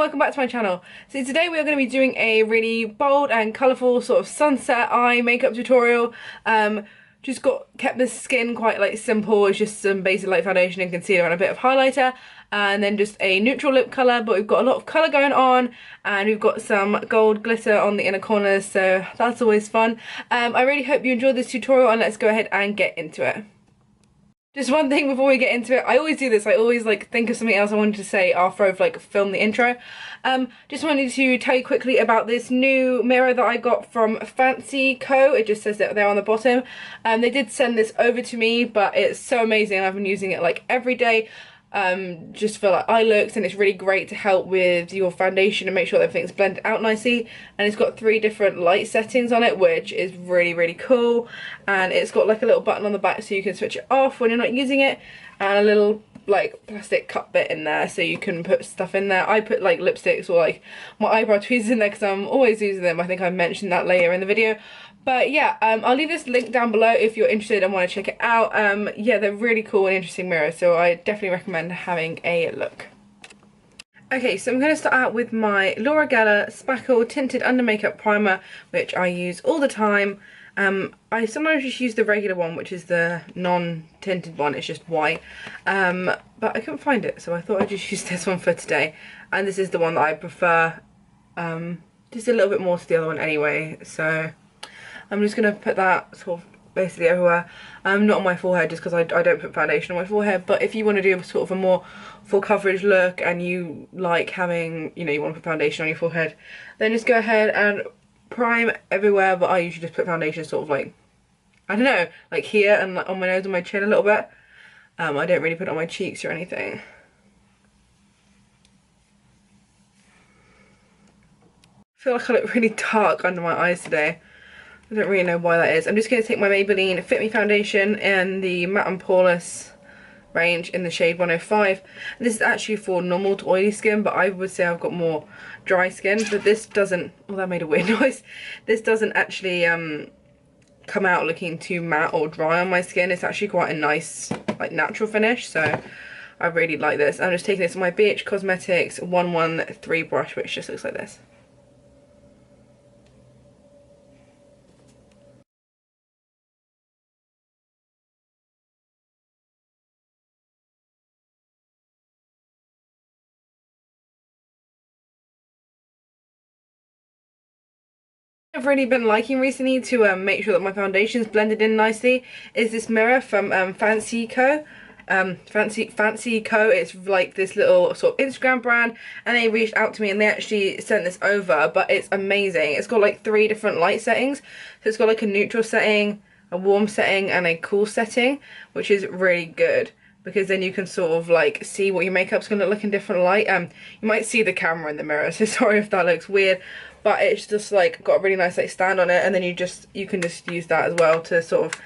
welcome back to my channel. So today we are going to be doing a really bold and colourful sort of sunset eye makeup tutorial. Just kept the skin quite like simple. It's just some basic light foundation and concealer and a bit of highlighter, and then just a neutral lip colour, but we've got a lot of colour going on and we've got some gold glitter on the inner corners, so that's always fun. I really hope you enjoyed this tutorial, and let's go ahead and get into it. Just one thing before we get into it, I always do this, I always like think of something else I wanted to say after I've like filmed the intro. Just wanted to tell you quickly about this new mirror that I got from Fancy Co. It just says that there on the bottom. They did send this over to me, but it's so amazing and I've been using it like every day. Just for like eye looks, and it's really great to help with your foundation and make sure that everything's blended out nicely. And it's got 3 different light settings on it, which is really cool. And it's got like a little button on the back so you can switch it off when you're not using it, and a little like plastic cup bit in there so you can put stuff in there. I put like lipsticks or like my eyebrow tweezers in there because I'm always using them. I think I mentioned that later in the video. But yeah, I'll leave this link down below if you're interested and want to check it out. Yeah, they're really cool and interesting mirrors, so I definitely recommend having a look. Okay, so I'm going to start out with my Laura Geller Spackle Tinted Under Makeup Primer, which I use all the time. I sometimes just use the regular one, which is the non-tinted one, it's just white. But I couldn't find it, so I thought I'd just use this one for today. And this is the one that I prefer, just a little bit more to the other one anyway, so I'm just going to put that sort of basically everywhere. Not on my forehead, just because I don't put foundation on my forehead, but if you want to do sort of a more full coverage look and you like having, you know, you want to put foundation on your forehead, then just go ahead and prime everywhere. But I usually just put foundation sort of like, I don't know, like here and like on my nose and my chin a little bit. I don't really put it on my cheeks or anything. I feel like I look really dark under my eyes today. I don't really know why that is. I'm just going to take my Maybelline Fit Me foundation in the Matte and Poreless range in the shade 105. And this is actually for normal to oily skin, but I would say I've got more dry skin. But this doesn't, oh, that made a weird noise. This doesn't actually come out looking too matte or dry on my skin. It's actually quite a nice like natural finish, so I really like this. I'm just taking this on my BH Cosmetics 113 brush, which just looks like this. I've really been liking recently to make sure that my foundation's blended in nicely is this mirror from Fancy Co. Fancy Co. It's like this little sort of Instagram brand, and they reached out to me and they actually sent this over, but it's amazing. It's got like 3 different light settings. So it's got like a neutral setting, a warm setting, and a cool setting, which is really good, because then you can sort of like see what your makeup's gonna look like in different light. You might see the camera in the mirror, so sorry if that looks weird, but it's just like got a really nice like stand on it, and then you can just use that as well to sort of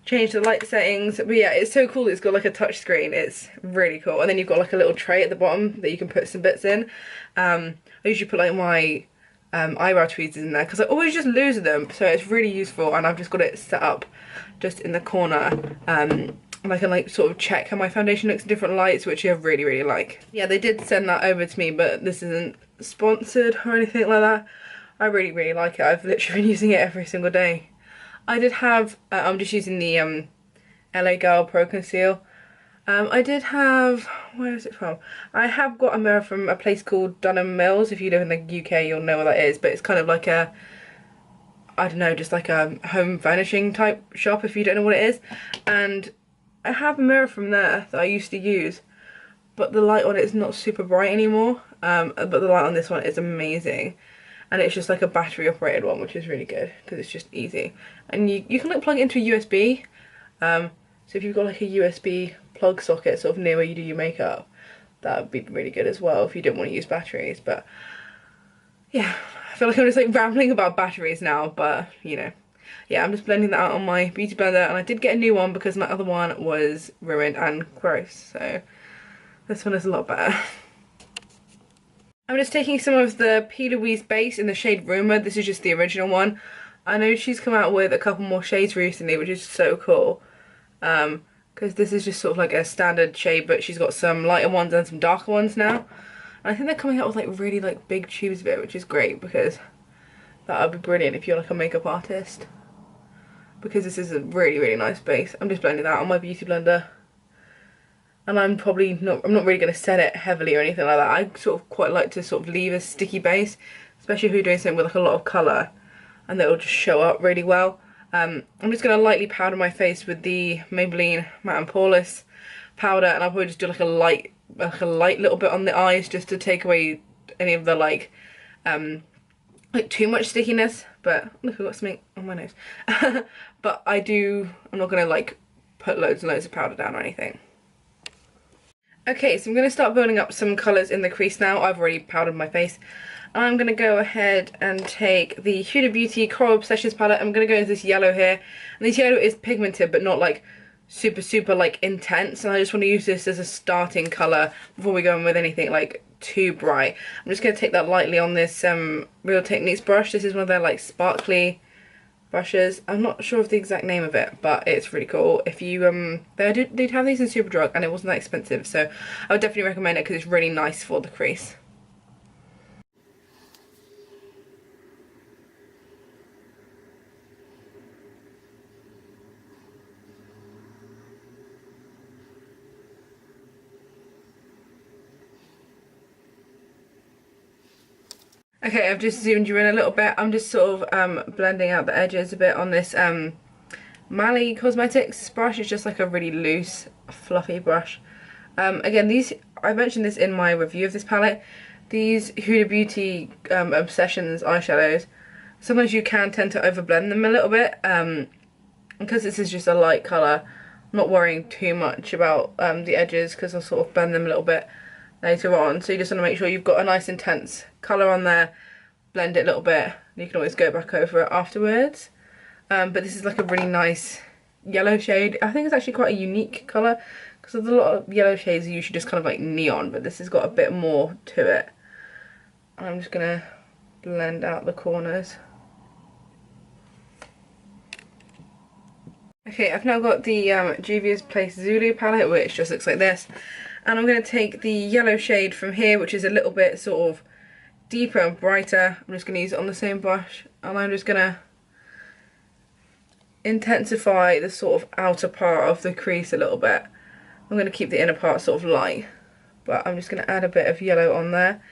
change the light settings. But yeah, it's so cool. It's got like a touch screen. It's really cool. And then you've got like a little tray at the bottom that you can put some bits in. I usually put like my eyebrow tweezers in there because I always just lose them, so it's really useful. And I've just got it set up just in the corner, and I can like sort of check how my foundation looks in different lights, which I really like. Yeah, they did send that over to me, but this isn't sponsored or anything like that. I really like it. I've literally been using it every single day. I did have, I'm just using the LA Girl Pro Conceal. I did have, where is it from? I have got a mirror from a place called Dunham Mills. If you live in the UK, you'll know what that is, but it's kind of like a, I don't know, just like a home furnishing type shop if you don't know what it is. And I have a mirror from there that I used to use, but the light on it is not super bright anymore. But the light on this one is amazing, and it's just like a battery operated one, which is really good because it's just easy. And you can like plug it into a USB. So if you've got like a USB plug socket sort of near where you do your makeup, that would be really good as well if you didn't want to use batteries. But yeah, I feel like I'm just like rambling about batteries now, but you know. Yeah, I'm just blending that out on my beauty blender, and I did get a new one because my other one was ruined and gross, so this one is a lot better. I'm just taking some of the P. Louise base in the shade Rumour. This is just the original one. I know she's come out with a couple more shades recently, which is so cool. Because this is just sort of like a standard shade, but she's got some lighter ones and some darker ones now. And I think they're coming out with like really like big tubes of it, which is great because that would be brilliant if you're like a makeup artist. Because this is a really nice base. I'm just blending that on my beauty blender. And I'm not really going to set it heavily or anything like that. I sort of quite like to sort of leave a sticky base, especially if you're doing something with like a lot of colour, and that will just show up really well. I'm just going to lightly powder my face with the Maybelline Matte and Poreless powder, and I'll probably just do like a light little bit on the eyes just to take away any of the like too much stickiness. But look, I've got something on my nose. But I'm not going to like put loads and loads of powder down or anything. Okay, so I'm going to start building up some colours in the crease now. I've already powdered my face. I'm going to go ahead and take the Huda Beauty Coral Obsessions palette. I'm going to go into this yellow here. And this yellow is pigmented, but not like super like intense. And I just want to use this as a starting colour before we go in with anything like too bright. I'm just going to take that lightly on this Real Techniques brush. This is one of their like sparkly brushes. I'm not sure of the exact name of it, but it's really cool. If you they'd have these in Superdrug and it wasn't that expensive, so I would definitely recommend it because it's really nice for the crease. Okay, I've just zoomed you in a little bit. I'm just sort of blending out the edges a bit on this Mally Cosmetics brush. It's just like a really loose, fluffy brush. Again, I mentioned this in my review of this palette. These Huda Beauty Obsessions eyeshadows, sometimes you can tend to overblend them a little bit. Because this is just a light colour, I'm not worrying too much about the edges because I'll sort of blend them a little bit later on. So you just want to make sure you've got a nice intense colour on there, blend it a little bit, and you can always go back over it afterwards. But this is like a really nice yellow shade. I think it's actually quite a unique colour because a lot of yellow shades are usually just kind of like neon, but this has got a bit more to it. I'm just going to blend out the corners. Okay, I've now got the Juvia's Place Zulu palette, which just looks like this. And I'm going to take the yellow shade from here, which is a little bit sort of deeper and brighter. I'm just going to use it on the same brush. And I'm just going to intensify the sort of outer part of the crease a little bit. I'm going to keep the inner part sort of light. But I'm just going to add a bit of yellow on there.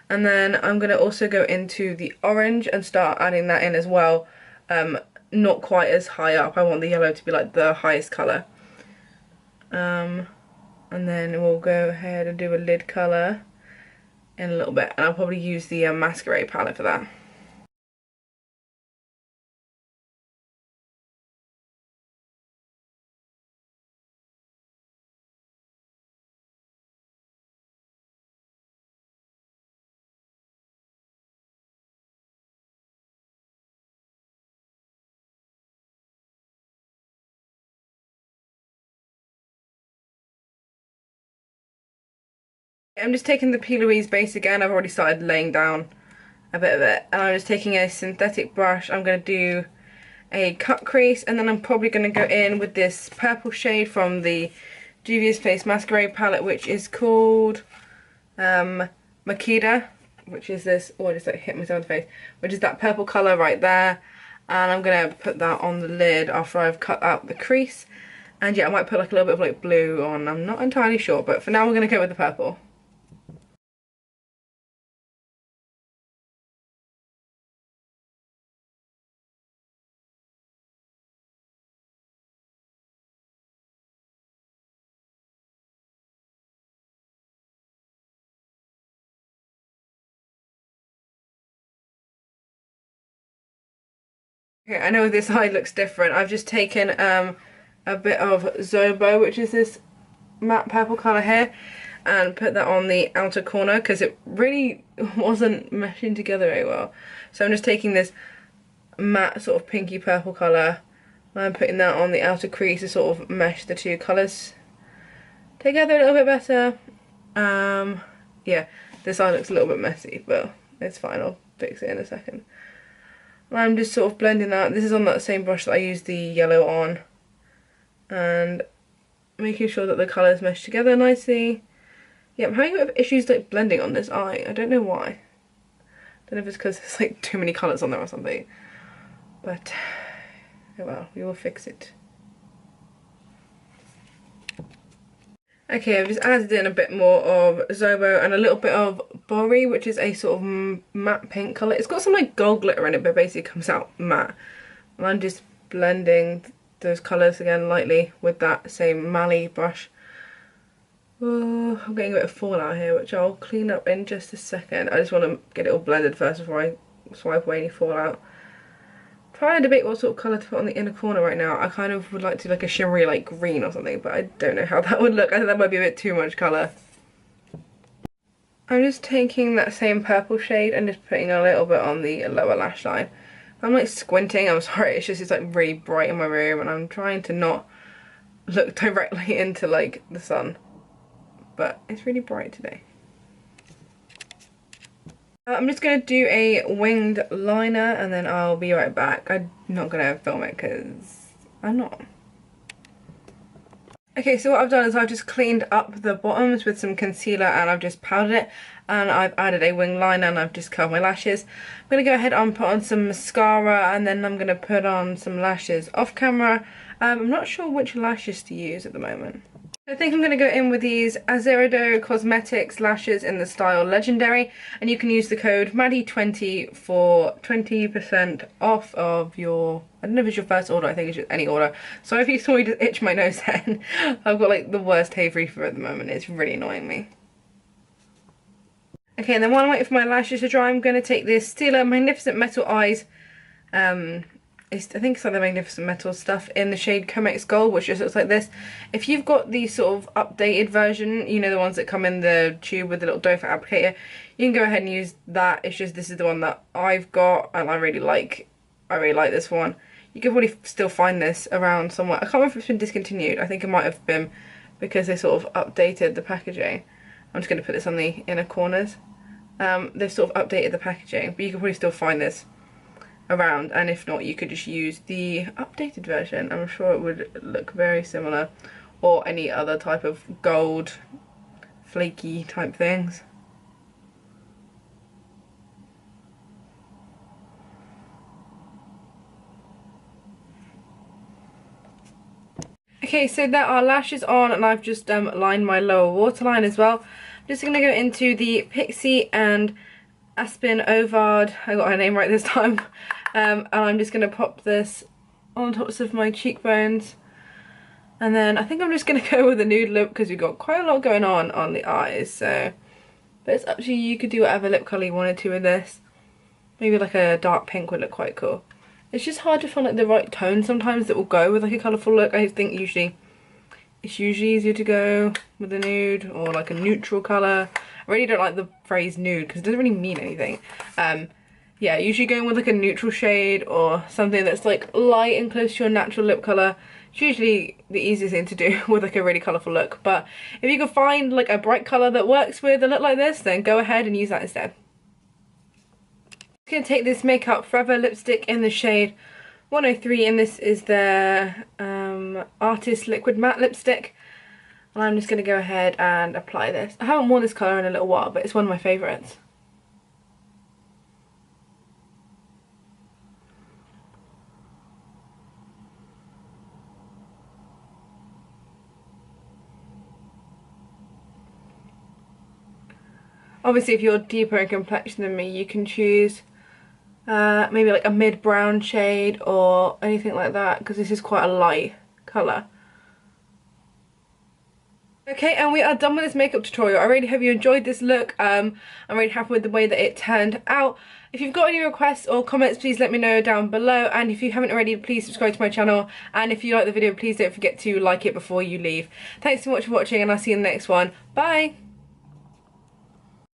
And then I'm going to also go into the orange and start adding that in as well. Not quite as high up. I want the yellow to be like the highest colour. And then we'll go ahead and do a lid colour in a little bit. And I'll probably use the Masquerade palette for that. I'm just taking the P. Louise base again. I've already started laying down a bit of it. And I'm just taking a synthetic brush. I'm going to do a cut crease. And then I'm probably going to go in with this purple shade from the Juvia's Place Masquerade palette, which is called Makita. Which is this, oh, I just like hit myself in the face. Which is that purple colour right there. And I'm going to put that on the lid after I've cut out the crease. And yeah, I might put like a little bit of like blue on. I'm not entirely sure. But for now we're going to go with the purple. Okay, I know this eye looks different. I've just taken a bit of Zobo, which is this matte purple colour here, and put that on the outer corner because it really wasn't meshing together very well. So I'm just taking this matte sort of pinky purple colour and I'm putting that on the outer crease to sort of mesh the two colours together a little bit better. Yeah, this eye looks a little bit messy, but it's fine, I'll fix it in a second. I'm just sort of blending that. This is on that same brush that I used the yellow on. And making sure that the colours mesh together nicely. Yeah, I'm having a bit of issues like blending on this eye. I don't know why. I don't know if it's because there's like too many colours on there or something. But, oh well, we will fix it. Okay, I've just added in a bit more of Zobo and a little bit of Bori, which is a sort of matte pink colour. It's got some like gold glitter in it, but basically comes out matte. And I'm just blending those colours again lightly with that same Mali brush. Oh, I'm getting a bit of fallout here, which I'll clean up in just a second. I just want to get it all blended first before I swipe away any fallout. I'm trying to debate what sort of colour to put on the inner corner right now. I kind of would like to do like a shimmery like green or something, but I don't know how that would look. I think that might be a bit too much colour. I'm just taking that same purple shade and just putting a little bit on the lower lash line. I'm like squinting, I'm sorry, it's just it's like really bright in my room and I'm trying to not look directly into like the sun. But it's really bright today. I'm just going to do a winged liner and then I'll be right back. I'm not going to film it because I'm not. Okay, so what I've done is I've just cleaned up the bottoms with some concealer and I've just powdered it. And I've added a wing liner and I've just curled my lashes. I'm going to go ahead and put on some mascara and then I'm going to put on some lashes off camera. I'm not sure which lashes to use at the moment. I think I'm going to go in with these Azeredo Cosmetics lashes in the style Legendary, and you can use the code Maddie20 for 20% off of your, I don't know if it's your first order, I think it's just any order. So if you saw me just itch my nose then, I've got like the worst hay fever at the moment, it's really annoying me. Okay, and then while I'm waiting for my lashes to dry, I'm going to take this Stila Magnificent Metal Eyes, I think it's like the Magnificent Metal stuff in the shade Comex Gold, which just looks like this. If you've got the sort of updated version, you know, the ones that come in the tube with the little doe foot applicator, you can go ahead and use that. It's just this is the one that I've got and I really like this one. You can probably still find this around somewhere. I can't remember if it's been discontinued. I think it might have been because they sort of updated the packaging. I'm just going to put this on the inner corners. They've sort of updated the packaging, but you can probably still find this around, and if not you could just use the updated version. I'm sure it would look very similar, or any other type of gold flaky type things. Okay, so there are lashes on and I've just lined my lower waterline as well. I'm just going to go into the Pixie and Aspen Ovard, I got her name right this time, and I'm just going to pop this on tops of my cheekbones, and then I think I'm just going to go with a nude lip because we've got quite a lot going on the eyes, so, but it's up to you. You could do whatever lip colour you wanted to with this. Maybe like a dark pink would look quite cool. It's just hard to find like the right tone sometimes that will go with like a colourful look. I think it's usually easier to go with a nude or like a neutral colour. I really don't like the phrase nude because it doesn't really mean anything. Yeah, usually going with like a neutral shade or something that's like light and close to your natural lip colour. It's usually the easiest thing to do with like a really colourful look. But if you can find like a bright colour that works with a look like this, then go ahead and use that instead. I'm going to take this Makeup Forever lipstick in the shade 103, and this is their Artist Liquid Matte lipstick. And I'm just going to go ahead and apply this. I haven't worn this colour in a little while, but it's one of my favourites. Obviously if you're deeper in complexion than me, you can choose maybe like a mid-brown shade or anything like that, because this is quite a light colour. Okay, and we are done with this makeup tutorial. I really hope you enjoyed this look. I'm really happy with the way that it turned out. If you've got any requests or comments, please let me know down below. And if you haven't already, please subscribe to my channel. And if you like the video, please don't forget to like it before you leave. Thanks so much for watching, and I'll see you in the next one. Bye!